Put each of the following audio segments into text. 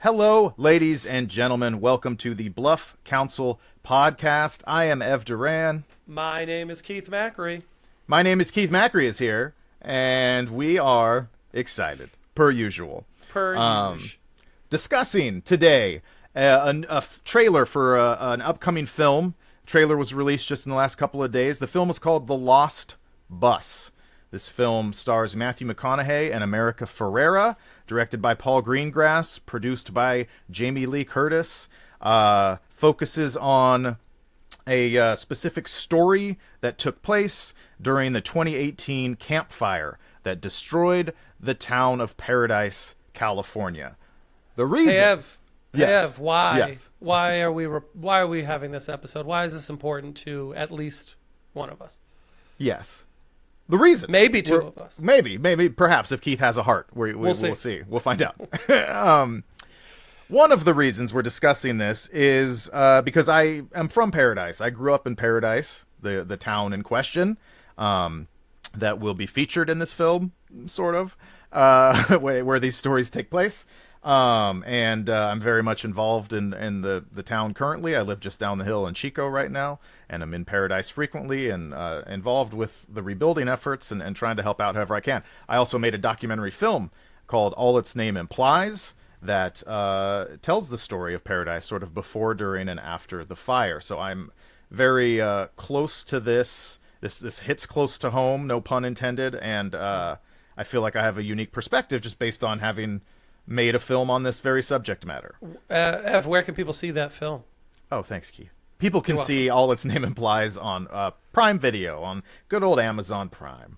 Hello, ladies and gentlemen. Welcome to the Bluff Council Podcast. I am Ev Duran. My name is Keith Macri. My name is Keith Macri is here, and we are excited, per usual. Discussing today a trailer for an upcoming film. Trailer was released just in the last couple of days. The film is called The Lost Bus. This film stars Matthew McConaughey and America Ferrera, directed by Paul Greengrass, produced by Jamie Lee Curtis, focuses on a specific story that took place during the 2018 campfire that destroyed the town of Paradise, California. The reason... Hey, Ev, why? Yes. Why are we having this episode? Why is this important to at least one of us? Yes. The reason. Maybe two of us. Maybe, perhaps, if Keith has a heart. We'll see. We'll find out. One of the reasons we're discussing this is because I am from Paradise. I grew up in Paradise, the town in question, that will be featured in this film, sort of, where these stories take place. And I'm very much involved in the town currently. I live just down the hill in Chico right now, and I'm in Paradise frequently and involved with the rebuilding efforts and trying to help out however I can. I also made a documentary film called All Its Name Implies that tells the story of Paradise sort of before, during, and after the fire. So I'm very close to this. This hits close to home, no pun intended, and I feel like I have a unique perspective just based on having made a film on this very subject matter. Ev, where can people see that film? Oh, thanks, Keith. People can see All Its Name Implies on Prime Video, on good old Amazon Prime.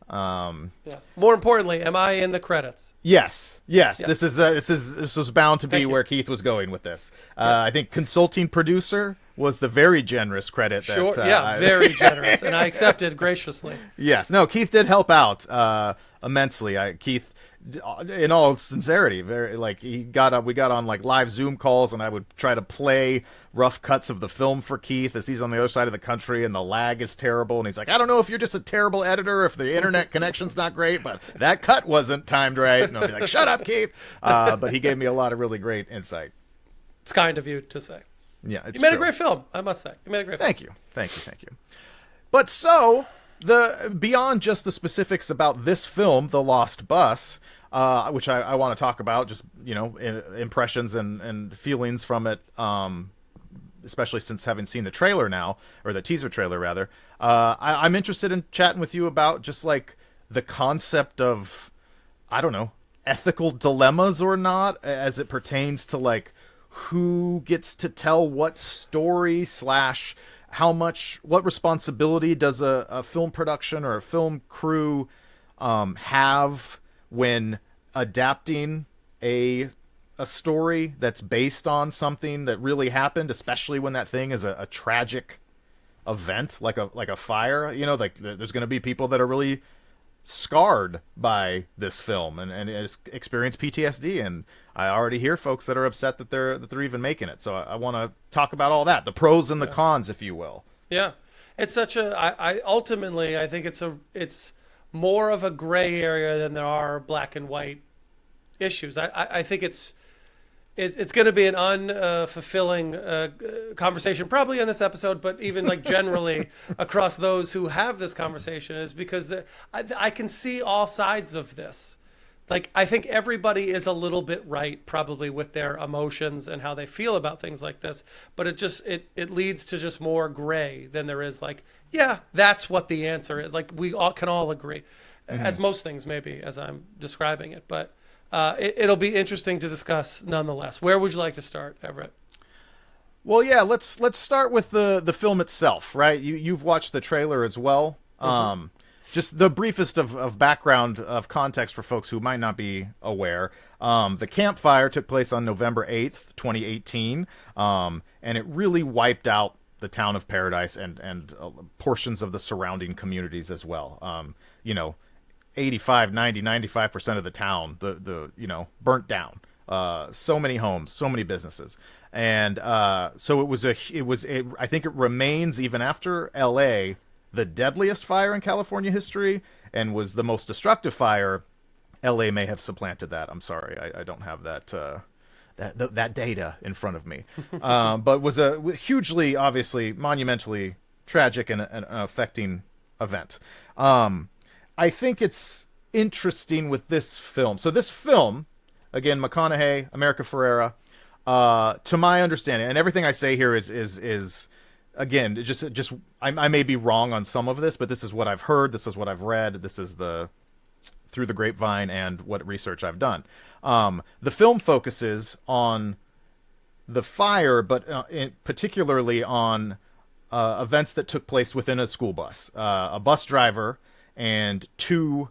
Yeah. More importantly, am I in the credits? Yes. This was bound to be where Keith was going with this. Yes. I think consulting producer was the very generous credit. Sure. Very generous, and I accepted graciously. Yes. No, Keith did help out immensely. Keith, in all sincerity, we got on like live Zoom calls, and I would try to play rough cuts of the film for Keith as he's on the other side of the country and the lag is terrible, and he's like, I don't know if you're just a terrible editor, if the internet connection's not great, but that cut wasn't timed right. And I'll be like, shut up, Keith. But he gave me a lot of really great insight. It's kind of you to say. Yeah, it's you made true. a great film, I must say. You made a great film. Thank you. But so, beyond just the specifics about this film, The Lost Bus, which I want to talk about, just, impressions and feelings from it, especially since having seen the trailer now, or the teaser trailer rather. I'm interested in chatting with you about just like the concept of, I don't know, ethical dilemmas or not, as it pertains to like who gets to tell what story / what responsibility does a film production or a film crew have when adapting a story that's based on something that really happened, especially when that thing is a tragic event like a fire. There's going to be people that are really scarred by this film and experience PTSD, and I already hear folks that are upset that they're even making it. So I want to talk about all that, the pros and the cons, if you will. Yeah, it's such I ultimately I think it's more of a gray area than there are black and white issues. I think it's going to be an unfulfilling conversation, probably in this episode, but even like generally across those who have this conversation, is because I can see all sides of this. Like, I think everybody is a little bit right, probably, with their emotions and how they feel about things like this. But it leads to just more gray than there is like, yeah, that's what the answer is. Like, we all can all agree, as most things maybe, as I'm describing it. But it'll be interesting to discuss nonetheless. Where would you like to start, Everett? Well, yeah, let's start with the film itself, right? You've watched the trailer as well. Just the briefest of background of context for folks who might not be aware. The campfire took place on November 8th, 2018, and it really wiped out the town of Paradise and portions of the surrounding communities as well. 85, 90, 95% of the town, burnt down. So many homes, so many businesses. And so I think it remains, even after LA, the deadliest fire in California history, and was the most destructive fire. LA may have supplanted that. I'm sorry, I don't have that that data in front of me. But was a hugely, obviously, monumentally tragic and an affecting event. I think it's interesting with this film. So this film, again, McConaughey, America Ferrera, to my understanding, and everything I say here is again, just I may be wrong on some of this, but this is what I've heard, this is what I've read, this is through the grapevine and what research I've done. The film focuses on the fire, but particularly on events that took place within a school bus. A bus driver and two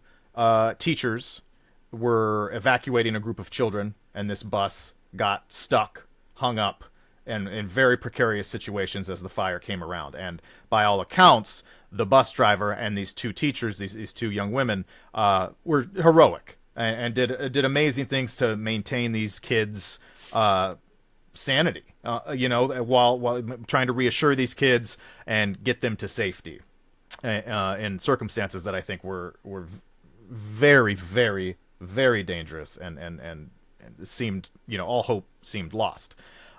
teachers were evacuating a group of children, and this bus got stuck, hung up, and in very precarious situations as the fire came around. And by all accounts, the bus driver and these two teachers, these two young women, were heroic and did amazing things to maintain these kids' sanity, while trying to reassure these kids and get them to safety in circumstances that I think were very, very, very dangerous and seemed, all hope seemed lost.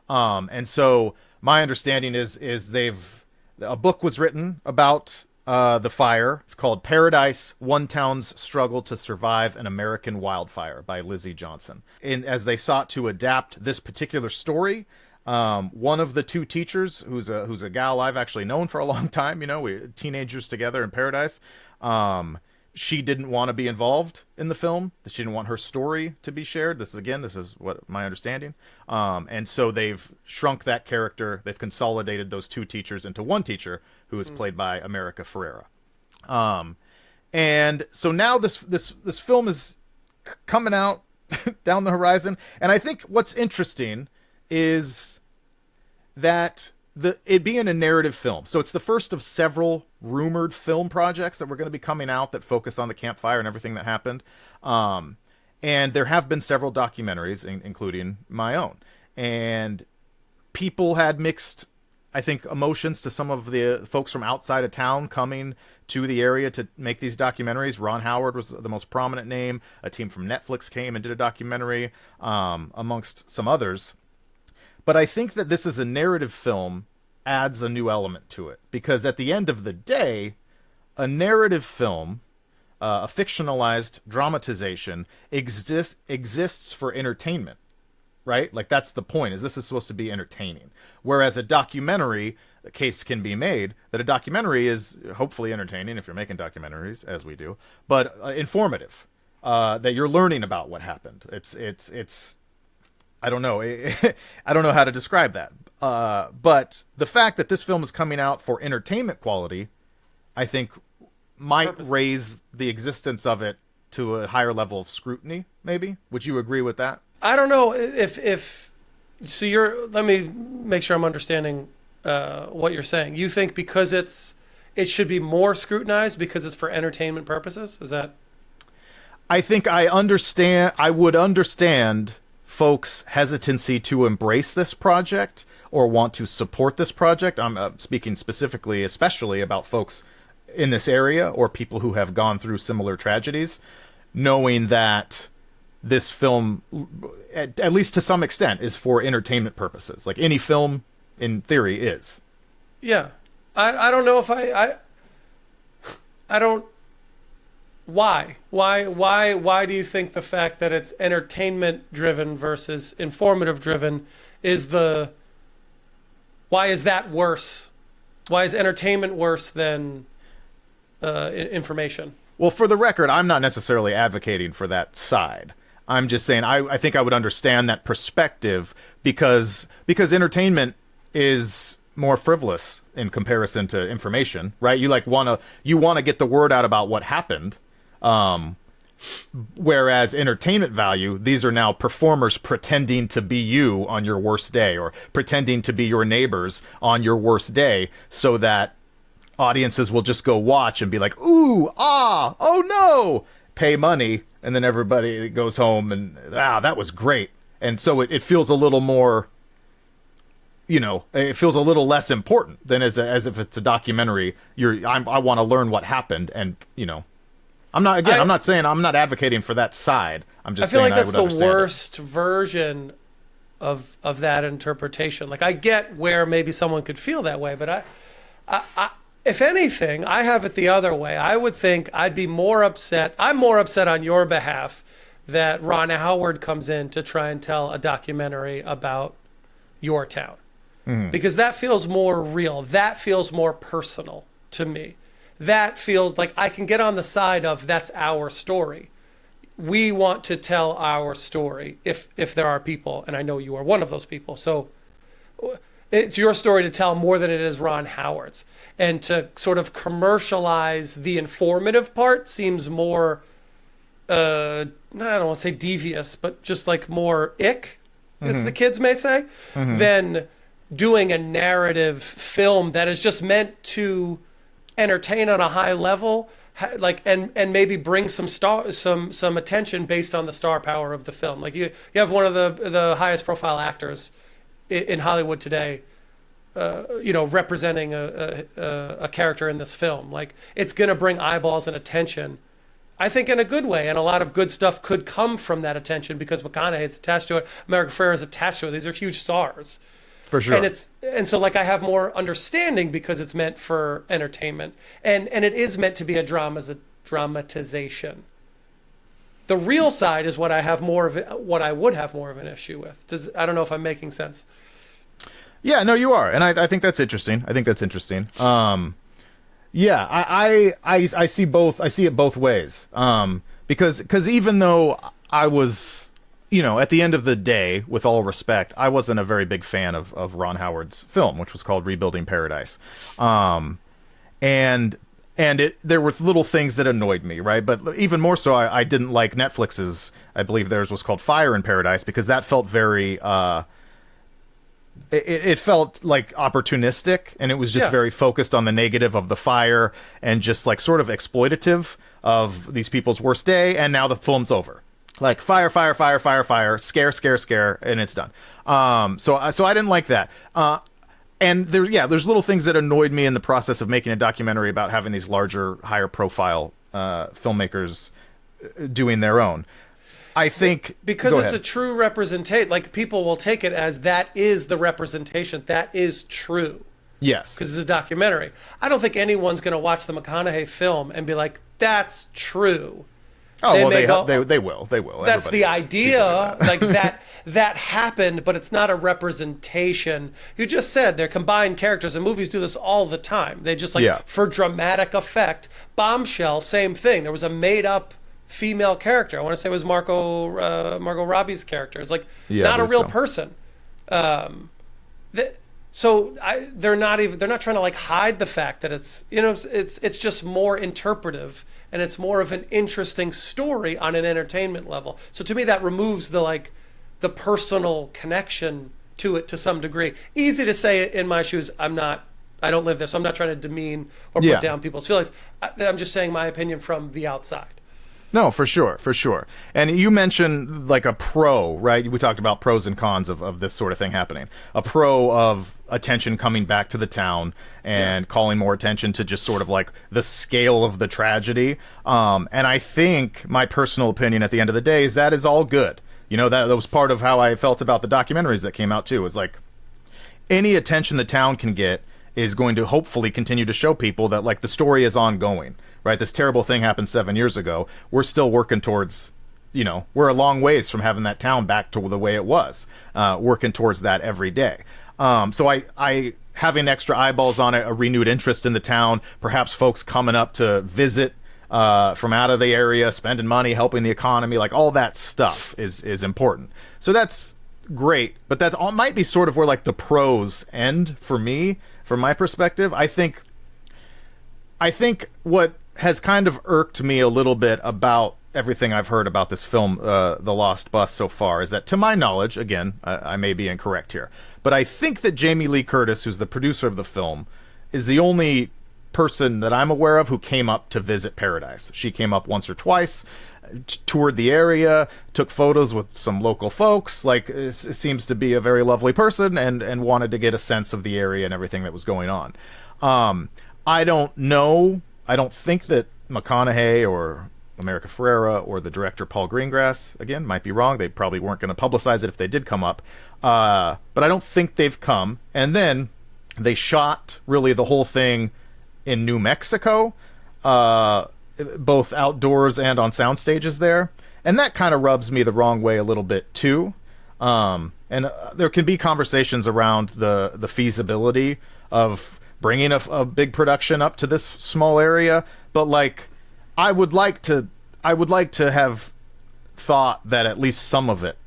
And so my understanding is a book was written about the fire. It's called Paradise: One Town's Struggle to Survive an American Wildfire by Lizzie Johnson. And as they sought to adapt this particular story, one of the two teachers, who's a gal I've actually known for a long time, we teenagers together in Paradise, she didn't want to be involved in the film. She didn't want her story to be shared. This is what my understanding. And so they've shrunk that character. They've consolidated those two teachers into one teacher, who is played by America Ferrera. And so now this film is coming out down the horizon. And I think what's interesting is that it being a narrative film. So it's the first of several rumored film projects that were going to be coming out that focus on the campfire and everything that happened. And there have been several documentaries, including my own. And people had mixed, I think, emotions to some of the folks from outside of town coming to the area to make these documentaries. Ron Howard was the most prominent name. A team from Netflix came and did a documentary, amongst some others. But I think that this is a narrative film adds a new element to it. Because at the end of the day, a narrative film, a fictionalized dramatization, exists for entertainment, right? Like, that's the point, is this is supposed to be entertaining. Whereas a documentary, the case can be made that a documentary is hopefully entertaining, if you're making documentaries, as we do, but informative, that you're learning about what happened. It's I don't know. I don't know how to describe that. But the fact that this film is coming out for entertainment quality, I think might raise the existence of it to a higher level of scrutiny, maybe. Would you agree with that? I don't know if so let me make sure I'm understanding what you're saying. You think because it should be more scrutinized because it's for entertainment purposes? Is that? I think I would understand folks' hesitancy to embrace this project or want to support this project. I'm speaking specifically, especially about folks in this area or people who have gone through similar tragedies, knowing that this film, at least to some extent, is for entertainment purposes. Like any film, in theory, is. Yeah. I don't know if I don't... Why do you think the fact that it's entertainment driven versus informative driven why is that worse? Why is entertainment worse than information? Well, for the record, I'm not necessarily advocating for that side. I'm just saying I think I would understand that perspective because entertainment is more frivolous in comparison to information, right? You want to get the word out about what happened. Whereas entertainment value, these are now performers pretending to be you on your worst day or pretending to be your neighbors on your worst day so that audiences will just go watch and be like, ooh, ah, oh no, pay money. And then everybody goes home and, that was great. And so it feels a little more, it feels a little less important than as if it's a documentary. I want to learn what happened and, I'm not saying I'm not advocating for that side. I'm just saying I would understand. I feel like that's the worst version of that interpretation. Like, I get where maybe someone could feel that way, but I if anything, I have it the other way. I would think I'd be more upset. I'm more upset on your behalf that Ron Howard comes in to try and tell a documentary about your town. Because that feels more real. That feels more personal to me. That feels like I can get on the side of that's our story. We want to tell our story if there are people, and I know you are one of those people. So it's your story to tell more than it is Ron Howard's. And to sort of commercialize the informative part seems more, I don't want to say devious, but just like more ick, as the kids may say, than doing a narrative film that is just meant to entertain on a high level, like and maybe bring some attention based on the star power of the film. Like you have one of the highest profile actors in Hollywood today, representing a character in this film. Like, it's going to bring eyeballs and attention, I think, in a good way. And a lot of good stuff could come from that attention because McConaughey is attached to it. America Ferrera is attached to it. These are huge stars. For sure. And so like I have more understanding because it's meant for entertainment. And it is meant to be a dramatization. The real side is what I would have more of an issue with. I don't know if I'm making sense. Yeah, no, you are. And I think that's interesting. Yeah, I see both. I see it both ways. Because even though I was, at the end of the day, with all respect, I wasn't a very big fan of Ron Howard's film, which was called Rebuilding Paradise. And there were little things that annoyed me, right? But even more so, I didn't like Netflix's, I believe theirs was called Fire in Paradise, because that felt very, it felt like opportunistic, and it was just very focused on the negative of the fire and just like sort of exploitative of these people's worst day, and now the film's over. Like fire, scare, and it's done. So I didn't like that. And there's little things that annoyed me in the process of making a documentary about having these larger, higher profile filmmakers doing their own. I think because it's a true representation. Like, people will take it as that is the representation. That is true. Yes, because it's a documentary. I don't think anyone's going to watch the McConaughey film and be like, "That's true." Oh, they will. That's the idea, like that happened, but it's not a representation. You just said they're combined characters, and movies do this all the time. They just for dramatic effect. Bombshell, same thing. There was a made-up female character. I want to say it was Margot Robbie's character. It's like not a real person. So they're not trying to like hide the fact that it's it's just more interpretive. And it's more of an interesting story on an entertainment level. So to me, that removes the personal connection to it to some degree. Easy to say in my shoes. I don't live there, so I'm not trying to demean or put down people's feelings. I'm just saying my opinion from the outside. No, for sure. And you mentioned like a pro, right? We talked about pros and cons of this sort of thing happening. A pro of attention coming back to the town and calling more attention to just sort of like the scale of the tragedy. And I think my personal opinion at the end of the day is that is all good. That was part of how I felt about the documentaries that came out too, is like any attention the town can get is going to hopefully continue to show people that like the story is ongoing. Right, this terrible thing happened 7 years ago. We're still working towards, we're a long ways from having that town back to the way it was. Working towards that every day. So I having extra eyeballs on it, a renewed interest in the town, perhaps folks coming up to visit from out of the area, spending money, helping the economy, like all that stuff is important. So that's great, but that might be sort of where like the pros end for me, from my perspective. I think what has kind of irked me a little bit about everything I've heard about this film, The Lost Bus, so far, is that, to my knowledge, again, I may be incorrect here, but I think that Jamie Lee Curtis, who's the producer of the film, is the only person that I'm aware of who came up to visit Paradise. She came up once or twice, toured the area, took photos with some local folks, like, seems to be a very lovely person, and wanted to get a sense of the area and everything that was going on. I don't know. I don't think that McConaughey or America Ferrera or the director Paul Greengrass. Again, might be wrong. They probably weren't going to publicize it if they did come up. But I don't think they've come. And then they shot really the whole thing in New Mexico, both outdoors and on sound stages there. And that kind of rubs me the wrong way a little bit too. And there can be conversations around the feasibility of bringing a big production up to this small area. But like, I would like to have thought that at least some of it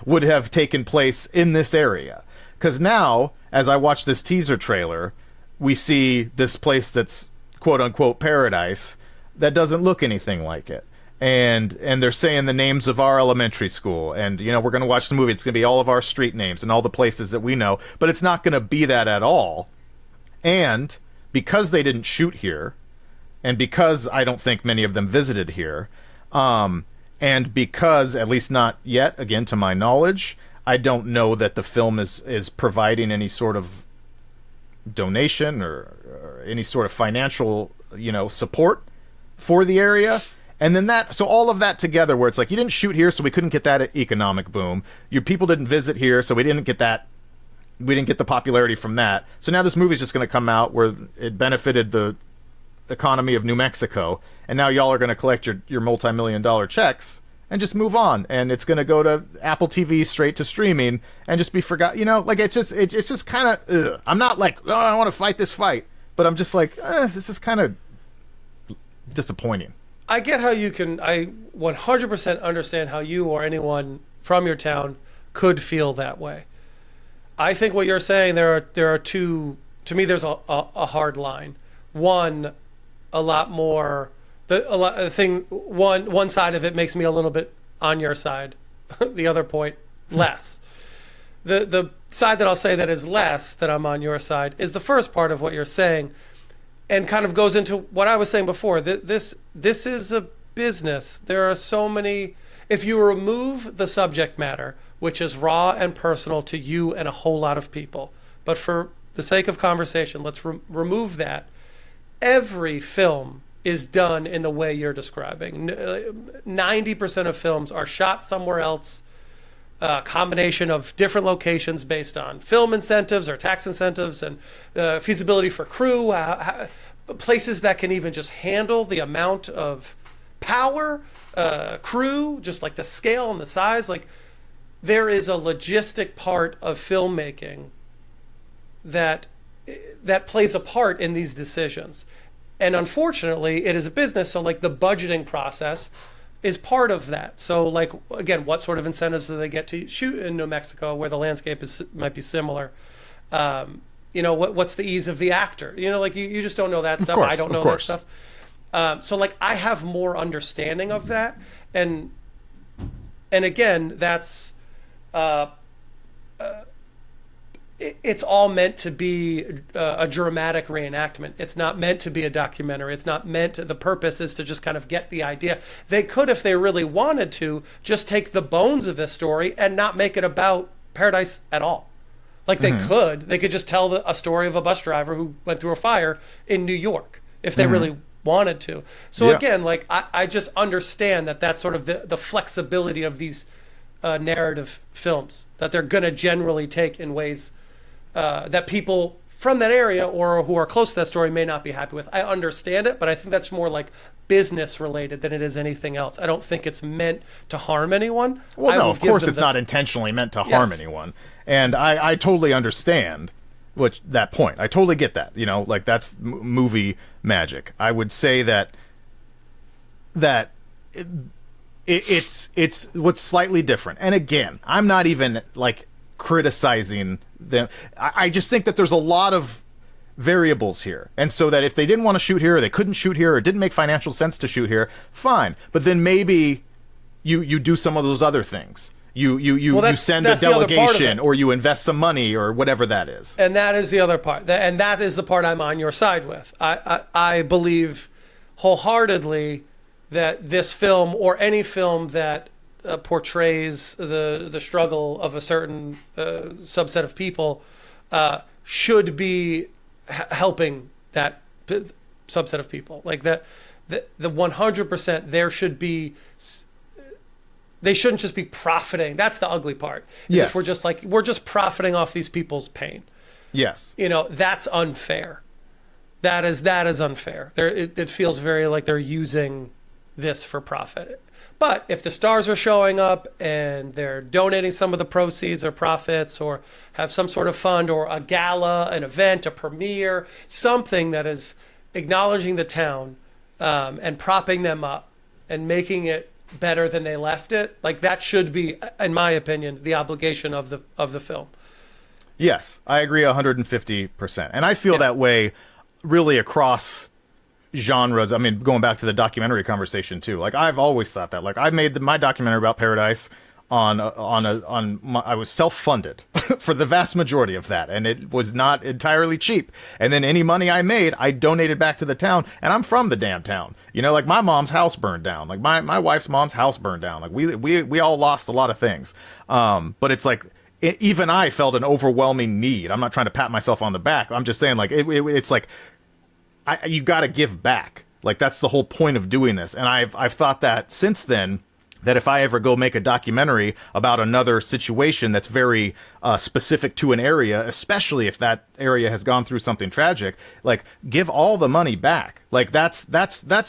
would have taken place in this area. Because now, as I watch this teaser trailer, we see this place that's quote unquote paradise that doesn't look anything like it. And they're saying the names of our elementary school, and you know, we're going to watch the movie, it's going to be all of our street names and all the places that we know, but it's not going to be that at all. And because they didn't shoot here, and because I don't think many of them visited here, and because, at least not yet, again to my knowledge, I don't know that the film is providing any sort of donation or any sort of financial, you know, support for the area. And then so all of that together, where it's like, you didn't shoot here, so we couldn't get that economic boom. Your people didn't visit here, so we didn't get that. We didn't get the popularity from that. So now this movie's just going to come out where it benefited the economy of New Mexico, and now y'all are going to collect your multi-million-dollar checks and just move on, and it's going to go to Apple TV straight to streaming and just be forgot. You know, like it's just kind of. I'm not like, oh, I want to fight this fight, but I'm just like, this is kind of disappointing. I get how you can. I 100% understand how you or anyone from your town could feel that way. I think what you're saying, there are two. To me, there's a hard line. One, a lot more. One side of it makes me a little bit on your side. The other point, less. The side that I'll say that is less, that I'm on your side, is the first part of what you're saying, and kind of goes into what I was saying before. This is a business. There are so many. If you remove the subject matter, which is raw and personal to you and a whole lot of people, but for the sake of conversation, let's remove that. Every film is done in the way you're describing. 90% of films are shot somewhere else, a combination of different locations based on film incentives or tax incentives and feasibility for crew, places that can even just handle the amount of power, crew, just like the scale and the size. Like, there is a logistic part of filmmaking that plays a part in these decisions. And unfortunately, it is a business, so like the budgeting process is part of that. So like, again, what sort of incentives do they get to shoot in New Mexico where the landscape might be similar? You know, what's the ease of the actor? You know, like you just don't know that stuff. I don't know that stuff. So like, I have more understanding of that. And again, that's, it's all meant to be a dramatic reenactment. It's not meant to be a documentary. It's not meant to, the purpose is to just kind of get the idea. They could, if they really wanted to, just take the bones of this story and not make it about Paradise at all. Like they could just tell a story of a bus driver who went through a fire in New York if they really wanted to. So again, like I just understand that that's sort of the flexibility of these narrative films, that they're going to generally take in ways that people from that area or who are close to that story may not be happy with. I understand it, but I think that's more like business related than it is anything else. I don't think it's meant to harm anyone. Well, no, of course it's not intentionally meant to harm anyone. And I totally understand that point. I totally get that. You know, like that's movie magic. I would say that it's what's slightly different. And again, I'm not even like criticizing them. I just think that there's a lot of variables here, and so that if they didn't want to shoot here, or they couldn't shoot here, or it didn't make financial sense to shoot here, fine. But then maybe you do some of those other things. You send a delegation, or you invest some money, or whatever that is. And that is the other part. And that is the part I'm on your side with. I believe wholeheartedly that this film, or any film that portrays the struggle of a certain subset of people, should be helping that subset of people. Like that the 100%, there should be, they shouldn't just be profiting. That's the ugly part. Yes. If we're just profiting off these people's pain. Yes. That's unfair. That is unfair. It feels very like they're using this for profit. But if the stars are showing up and they're donating some of the proceeds or profits, or have some sort of fund or a gala, an event, a premiere, something that is acknowledging the town, and propping them up and making it better than they left it, like that should be, in my opinion, the obligation of the film. Yes, I agree 150%. And I feel that way really across genres. I mean, going back to the documentary conversation too. Like I've always thought that. Like I made my documentary about Paradise I was self-funded for the vast majority of that, and it was not entirely cheap. And then any money I made, I donated back to the town, and I'm from the damn town. Like my mom's house burned down. Like my wife's mom's house burned down. Like we all lost a lot of things. But it's like even I felt an overwhelming need. I'm not trying to pat myself on the back. I'm just saying like it's like you got to give back. Like that's the whole point of doing this. And I've thought that since then, that if I ever go make a documentary about another situation that's very specific to an area, especially if that area has gone through something tragic, like give all the money back. Like that's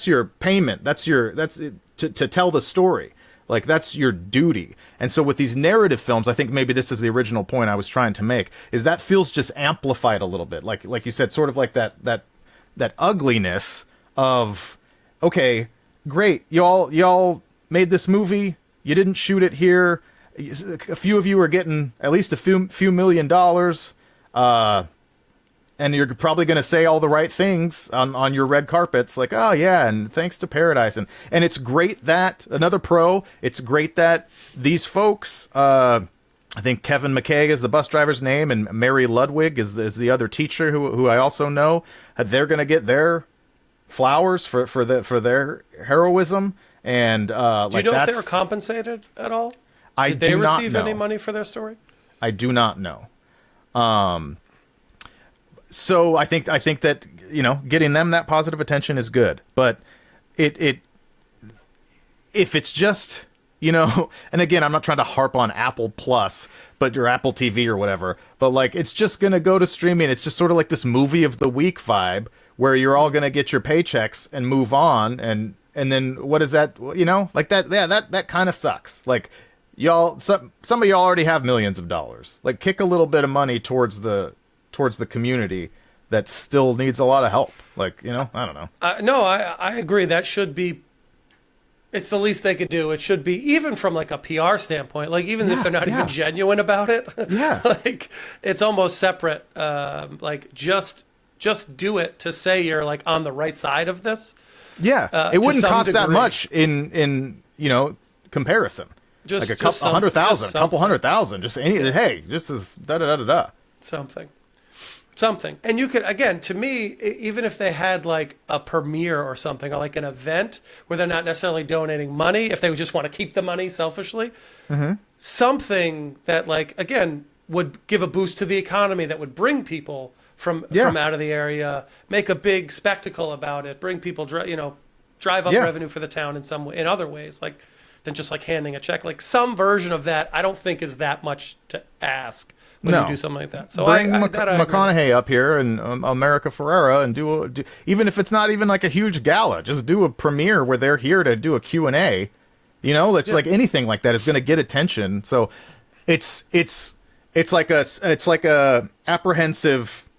your payment. That's to tell the story. Like that's your duty. And so with these narrative films, I think maybe this is the original point I was trying to make, is that feels just amplified a little bit. Like you said, sort of like that ugliness of, okay, great, y'all made this movie, you didn't shoot it here, a few of you are getting at least a few $1 million, and you're probably going to say all the right things on your red carpets, like, oh yeah, and thanks to Paradise, and it's great that it's great that these folks, I think Kevin McKay is the bus driver's name, and Mary Ludwig is the other teacher who I also know, they're going to get their flowers for their heroism. And do you know if they were compensated at all? Did they receive any money for their story? I do not know. So I think that getting them that positive attention is good, but if it's just and again, I'm not trying to harp on Apple Plus, but your Apple TV or whatever, but like it's just gonna go to streaming. It's just sort of like this movie of the week vibe where you're all gonna get your paychecks and move on and then what is that, like that, yeah, that kind of sucks. Like some of y'all already have millions of dollars. Like kick a little bit of money towards the community that still needs a lot of help. Like, I don't know. No, I agree. That should be, it's the least they could do. It should be, even from like a PR standpoint, like even if they're not even genuine about it, like it's almost separate. Like just do it to say you're like on the right side of this. Yeah, it wouldn't cost that much in comparison. Just like a couple hundred thousand. Just hey, just as da. Something. And you could, again, to me, even if they had like a premiere or something, or like an event where they're not necessarily donating money, if they just want to keep the money selfishly, something that like, again, would give a boost to the economy, that would bring people from out of the area, make a big spectacle about it, bring people, drive up revenue for the town in other ways, like than just like handing a check. Like some version of that, I don't think is that much to ask when you do something like that. So bring McConaughey up here and America Ferrera and do even if it's not even like a huge gala, just do a premiere where they're here to do a Q&A. It's like anything like that is going to get attention. So it's like a apprehensive,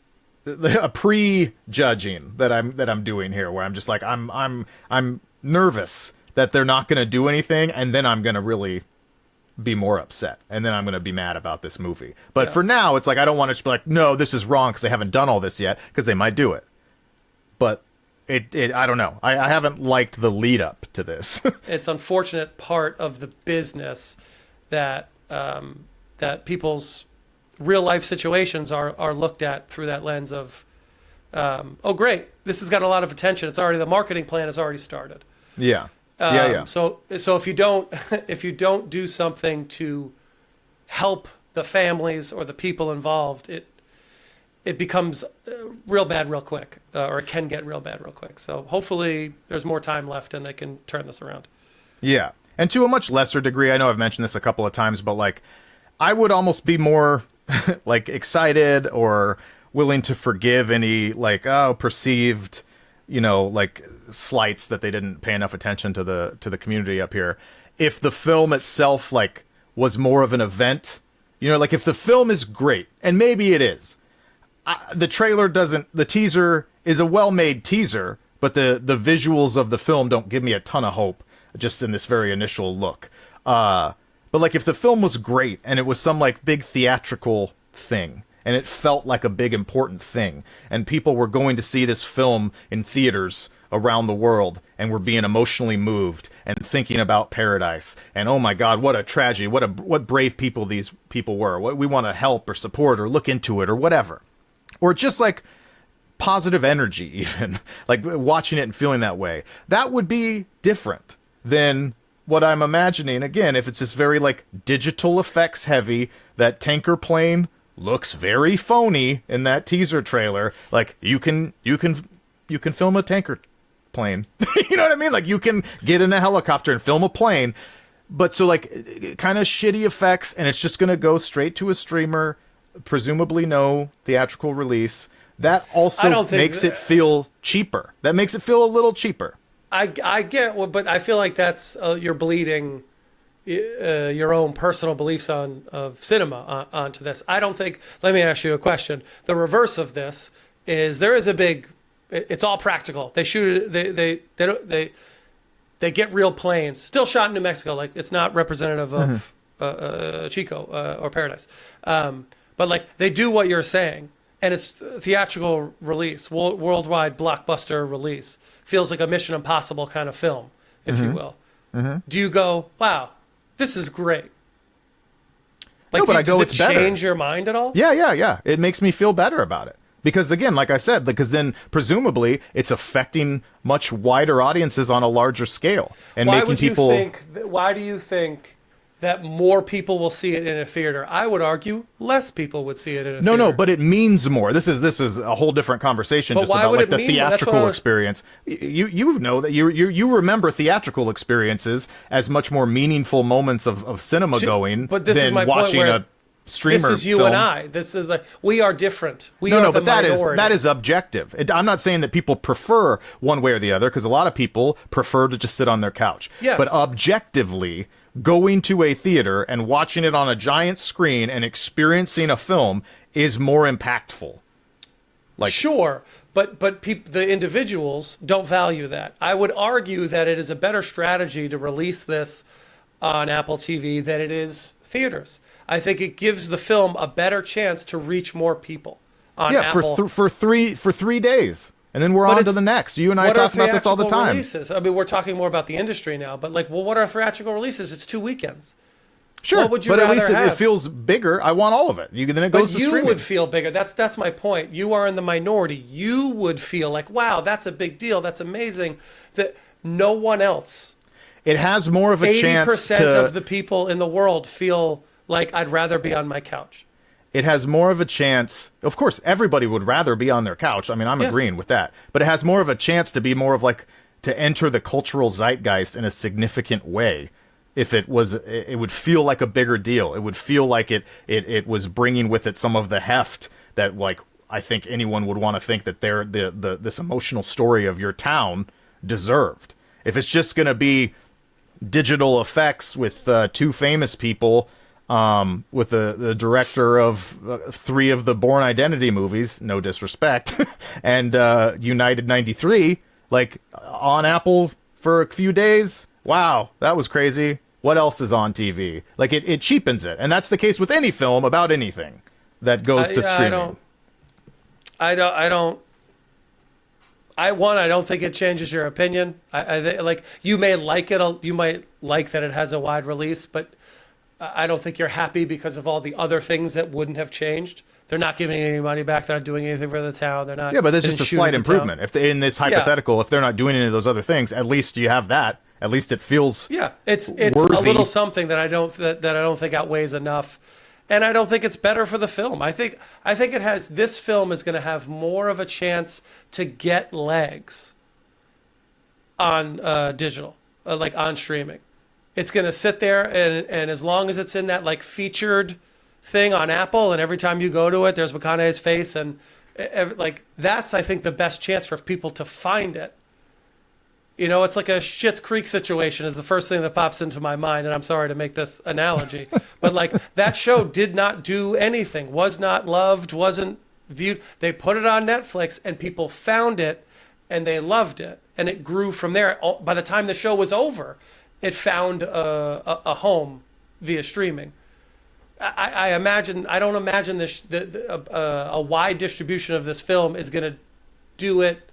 a pre-judging that I'm doing here, where I'm just like I'm nervous that they're not going to do anything, and then I'm going to really be more upset, and then I'm going to be mad about this movie. But for now, it's like I don't want to just be like, no, this is wrong because they haven't done all this yet, because they might do it. But I don't know. I haven't liked the lead up to this. It's unfortunate part of the business that that people's real life situations are looked at through that lens of, oh great, this has got a lot of attention. The marketing plan has already started. Yeah. So if you don't do something to help the families or the people involved, it becomes real bad real quick, or it can get real bad real quick. So hopefully there's more time left and they can turn this around. Yeah. And to a much lesser degree, I know I've mentioned this a couple of times, but like I would almost be more like excited or willing to forgive any like perceived, like slights that they didn't pay enough attention to the community up here if the film itself like was more of an event. Like if the film is great, and maybe it is, the teaser is a well-made teaser, but the visuals of the film don't give me a ton of hope just in this very initial look. But like if the film was great and it was some like big theatrical thing and it felt like a big important thing and people were going to see this film in theaters around the world and were being emotionally moved and thinking about paradise and oh my god, what a tragedy, what brave people these people were, what we want to help or support or look into it or whatever, or just like positive energy, even like watching it and feeling that way, that would be different than what I'm imagining. Again, if it's this very like digital effects heavy, that tanker plane looks very phony in that teaser trailer. Like you can film a tanker plane. You know what I mean? Like you can get in a helicopter and film a plane, but so like kind of shitty effects, and it's just going to go straight to a streamer, presumably no theatrical release. That also makes it feel cheaper. That makes it feel a little cheaper. I get, but I feel like that's you're bleeding your own personal beliefs of cinema onto this. I don't think. Let me ask you a question. The reverse of this is there is a big. It's all practical. They shoot it. They get real planes. Still shot in New Mexico. Like it's not representative of Chico or Paradise. But like they do what you're saying, and it's theatrical release, worldwide blockbuster release. Feels like a Mission Impossible kind of film, if you will. Do you go, wow, this is great? Like, no, but I go, it's better. Does it change your mind at all? Yeah. It makes me feel better about it. Because again, like I said, because then presumably it's affecting much wider audiences on a larger scale. And making people... Why do you think that more people will see it in a theater? I would argue less people would see it in a theater. No, but it means more. This is a whole different conversation, just about like the theatrical experience. You know that you remember theatrical experiences as much more meaningful moments of cinema going than watching a streamer. This is you film. and I. This is like we are different. But that is objective. I'm not saying that people prefer one way or the other, because a lot of people prefer to just sit on their couch. Yes. But objectively, going to a theater and watching it on a giant screen and experiencing a film is more impactful. Like sure, but the individuals don't value that. I would argue that it is a better strategy to release this on Apple TV than it is theaters. I think it gives the film a better chance to reach more people on Apple. for 3 days. And then we're on to the next. You and I talk about this all the time. Releases? I mean, we're talking more about the industry now, but like, well, what are theatrical releases? It's 2 weekends. Sure, what would you but rather at least have? It feels bigger. I want all of it. Then it goes to streaming. You would feel bigger. That's my point. You are in the minority. You would feel like, wow, that's a big deal. That's amazing. That no one else. It has more of a chance. 80% of the people in the world feel like I'd rather be on my couch. It has more of a chance. Of course, everybody would rather be on their couch. I mean, I'm agreeing with that. But it has more of a chance to be more of like to enter the cultural zeitgeist in a significant way. If it would feel like a bigger deal. It would feel like it was bringing with it some of the heft that like I think anyone would want to think that this emotional story of your town deserved. If it's just going to be digital effects with 2 famous people. With the director of 3 of the Bourne Identity movies, no disrespect, and United 93, like on Apple for a few days. Wow, that was crazy. What else is on TV? Like it cheapens it, and that's the case with any film about anything that goes to streaming. I don't think it changes your opinion. I like you may like it. You might like that it has a wide release, but I don't think you're happy because of all the other things that wouldn't have changed. They're not giving any money back. They're not doing anything for the town. They're not. Yeah, but there's just a slight improvement. If in this hypothetical, if they're not doing any of those other things, at least you have that. At least it feels it's worthy. A little something that I don't think outweighs enough. And I don't think it's better for the film. I think this film is going to have more of a chance to get legs on digital, like on streaming. It's going to sit there, and as long as it's in that like featured thing on Apple, and every time you go to it, there's McConaughey's face, and like that's, I think, the best chance for people to find it. You know, it's like a Schitt's Creek situation is the first thing that pops into my mind, and I'm sorry to make this analogy, but like that show did not do anything, was not loved, wasn't viewed. They put it on Netflix, and people found it, and they loved it, and it grew from there. By the time the show was over, it found a home via streaming. I don't imagine a wide distribution of this film is going to do it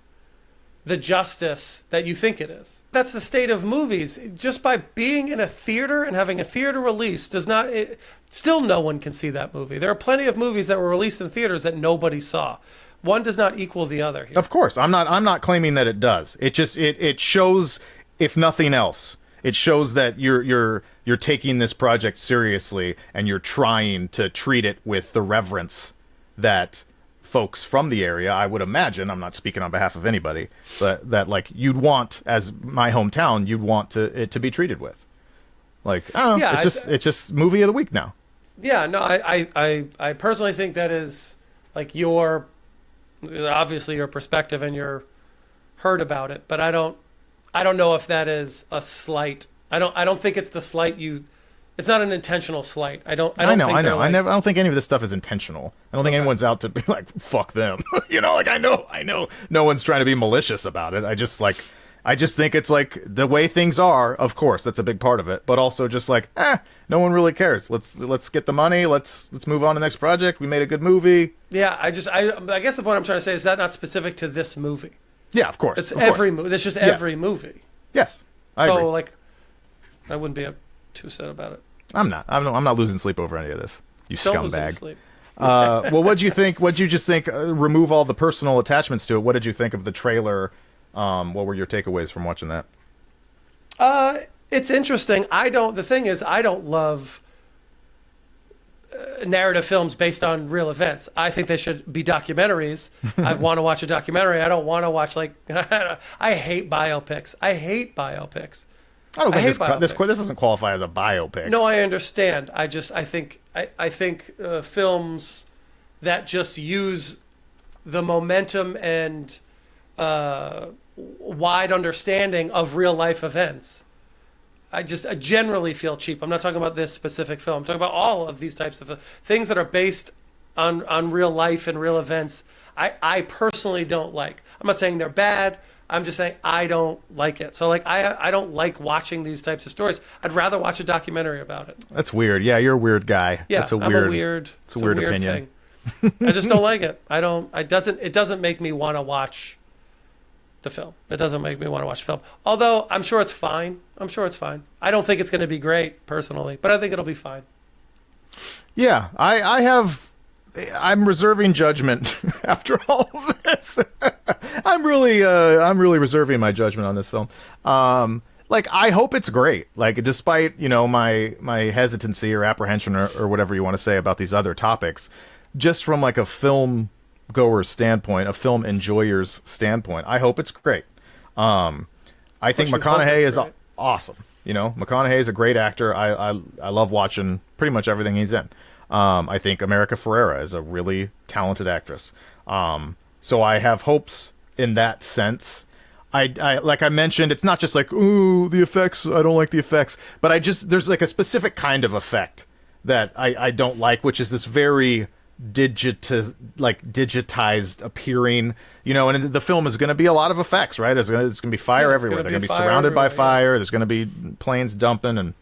the justice that you think it is. That's the state of movies. Just by being in a theater and having a theater release still no one can see that movie. There are plenty of movies that were released in theaters that nobody saw. One does not equal the other here. Of course, I'm not claiming that it does. It just it shows, if nothing else, it shows that you're taking this project seriously, and you're trying to treat it with the reverence that folks from the area, I would imagine, I'm not speaking on behalf of anybody, but that like you'd want, as my hometown, you'd want it to be treated with. Like, oh, yeah, it's just movie of the week now. Yeah, no, I personally think that is like obviously your perspective and your heard about it, but I don't know if that is a slight. I don't think it's the slight you. It's not an intentional slight. I don't know. I don't think any of this stuff is intentional. I don't think anyone's out to be like, fuck them. You know, like I know no one's trying to be malicious about it. I just think it's like the way things are. Of course, that's a big part of it, but also just like, no one really cares. Let's get the money. Let's move on to the next project. We made a good movie. Yeah, I guess the point I'm trying to say is that not specific to this movie. Yeah, of course. It's every movie. It's just every movie. Yes. I agree. Like, I wouldn't be too sad about it. I'm not losing sleep over any of this. You Still scumbag. Well, what'd you think? What'd you just think? Remove all the personal attachments to it. What did you think of the trailer? What were your takeaways from watching that? It's interesting. The thing is, I don't love narrative films based on real events. I think they should be documentaries. I want to watch a documentary. I don't want to watch I hate biopics. I don't think this doesn't qualify as a biopic. No, I understand. I think films that just use the momentum and wide understanding of real life events, I generally feel cheap. I'm not talking about this specific film. I'm talking about all of these types of things that are based on real life and real events. I personally don't like. I'm not saying they're bad. I'm just saying I don't like it. So like I don't like watching these types of stories. I'd rather watch a documentary about it. That's weird. Yeah, you're a weird guy. Yeah, it's a weird opinion. Thing. I just don't like it. It doesn't make me want to watch the film. It doesn't make me want to watch the film. Although I'm sure it's fine. I don't think it's going to be great personally, but I think it'll be fine. Yeah, I'm reserving judgment after all of this. I'm really reserving my judgment on this film. Like, I hope it's great. Like, despite, my hesitancy or apprehension or whatever you want to say about these other topics, just from like a film goer's standpoint, a film enjoyer's standpoint, I hope it's great. I think McConaughey is awesome. McConaughey is a great actor. I love watching pretty much everything he's in. I think America Ferrera is a really talented actress. So I have hopes in that sense. I like I mentioned, it's not just like, ooh, the effects, I don't like the effects, but there's like a specific kind of effect that I don't like, which is this very digitized appearing, and the film is going to be a lot of effects, right? It's going to be fire everywhere. They're going to be surrounded by fire. There's going to be planes dumping and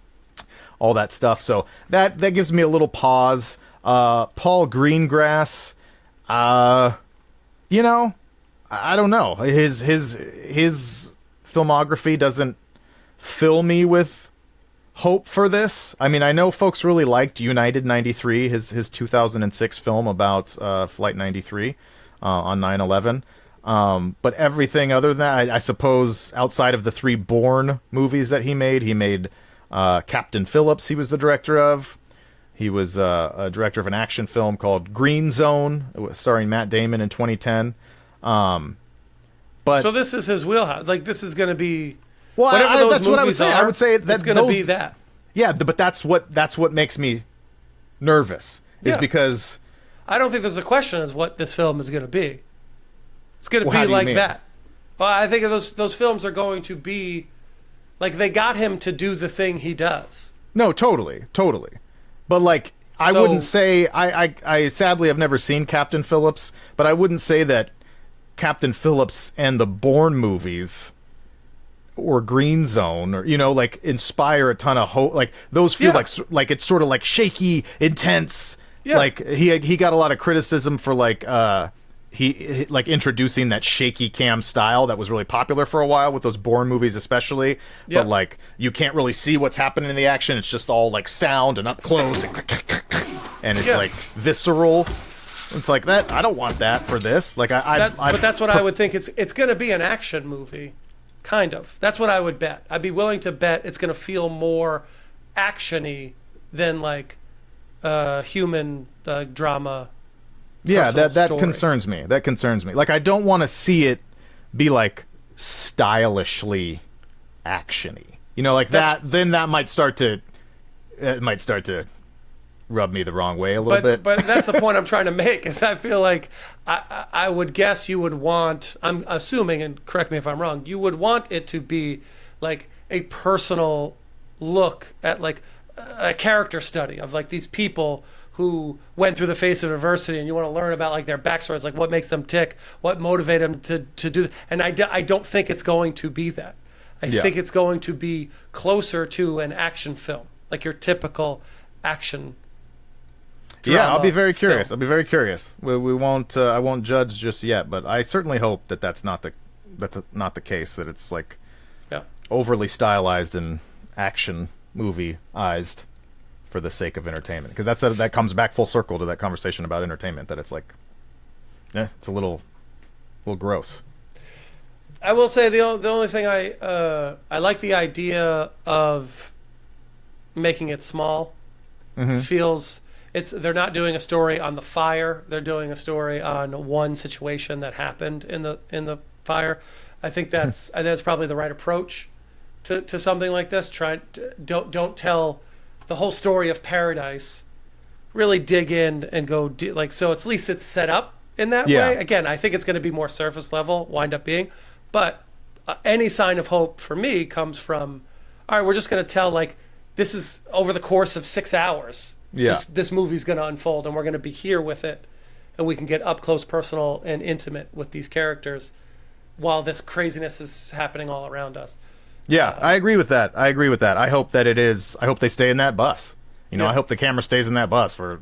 all that stuff. So that gives me a little pause. Paul Greengrass, I don't know. His filmography doesn't fill me with hope for this. I mean, I know folks really liked United 93, his 2006 film about Flight 93 on 9/11. But everything other than that, I suppose, outside of the 3 Bourne movies that he made Captain Phillips, he was the director of. He was a director of an action film called Green Zone, starring Matt Damon in 2010. But so this is his wheelhouse. Like, this is going to be well, whatever those that's what I would movies say. are. I would say that's it's going to be that. Yeah, but that's what makes me nervous. Is Yeah. because I don't think there's a question as what this film is going to be. It's going to Well, how be do you like mean? that. Well, I think those films are going to be like, they got him to do the thing he does. no, totally. But like, I So- wouldn't say I sadly have never seen Captain Phillips, but I wouldn't say that Captain Phillips and the Bourne movies or Green Zone or like inspire a ton of hope. Like those feel Yeah. like it's sort of like shaky, intense. Yeah. Like he got a lot of criticism for like he like introducing that shaky cam style that was really popular for a while with those Bourne movies especially. Yeah. But like you can't really see what's happening in the action. It's just all like sound and up close and it's Yeah. like visceral. It's like that. I don't want that for this. Like But that's what I would think. It's going to be an action movie, kind of. That's what I would bet. I'd be willing to bet it's going to feel more actiony than like human drama. Yeah, personal that story. concerns me. That concerns me. Like I don't want to see it be like stylishly actiony. Like That's- that. Then that might start to rub me the wrong way a little bit. But that's the point I'm trying to make. Is I feel like I would guess you would want. I'm assuming, and correct me if I'm wrong. You would want it to be like a personal look at like a character study of like these people who went through the face of adversity, and you want to learn about like their backstories, like what makes them tick, what motivated them to do. And I don't think it's going to be that. I Yeah. think it's going to be closer to an action film, like your typical action. Yeah, I'll be drama very curious. film. I'll be very curious. We won't. I won't judge just yet, but I certainly hope that that's not the case. That it's like Yeah. overly stylized and action movie-ized for the sake of entertainment. Because that comes back full circle to that conversation about entertainment. That it's like, it's a little gross. I will say the only thing I like the idea of making it small. Feels they're not doing a story on the fire. They're doing a story on one situation that happened in the fire. I think that's probably the right approach to something like this. Don't tell the whole story of Paradise. Really dig in and go so. At least it's set up in that Yeah. way. Again, I think it's going to be more surface level. Wind up being, but any sign of hope for me comes from, all right, we're just going to tell like this is over the course of 6 hours. Yeah. This movie's going to unfold, and we're going to be here with it, and we can get up close, personal, and intimate with these characters while this craziness is happening all around us. Yeah, I agree with that. I hope that it is. I hope they stay in that bus. Yeah. I hope the camera stays in that bus for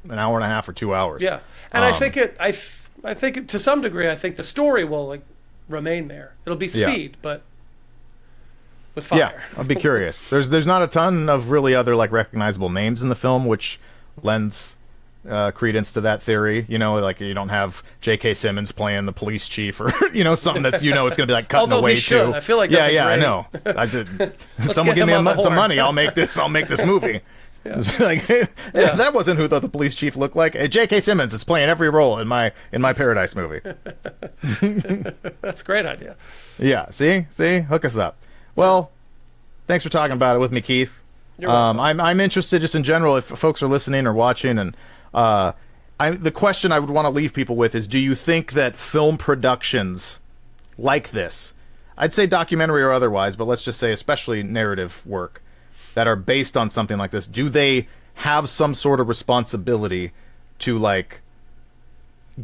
an hour and a half or 2 hours. Yeah, and I think I think to some degree, I think the story will like remain there. It'll be speed, but with fire. Yeah, I'll be curious. There's not a ton of really other like recognizable names in the film, which lends credence to that theory. Like you don't have J.K. Simmons playing the police chief or something that's it's going to be like cutting Although away he should. to. I feel like yeah, that's a I great- know. I did. Someone get give him me on the some horn. money. I'll make this movie. It's like if that wasn't who the police chief looked like. J.K. Simmons is playing every role in my Paradise movie. That's a great idea. Yeah, see, hook us up. Well, thanks for talking about it with me, Keith. You're welcome. I'm interested just in general if folks are listening or watching, and the question I would want to leave people with is: do you think that film productions like this, I'd say documentary or otherwise, but let's just say especially narrative work that are based on something like this, do they have some sort of responsibility to like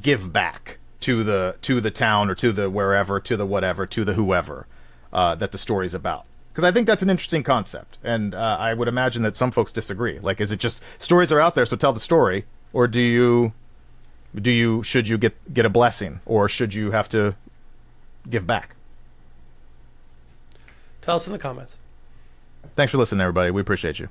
give back to the town or to the wherever, to the whatever, to the whoever that the story's about? Because I think that's an interesting concept, and I would imagine that some folks disagree. Like, is it just stories are out there, so tell the story, or should you get a blessing, or should you have to give back? Tell us in the comments. Thanks for listening, everybody. We appreciate you.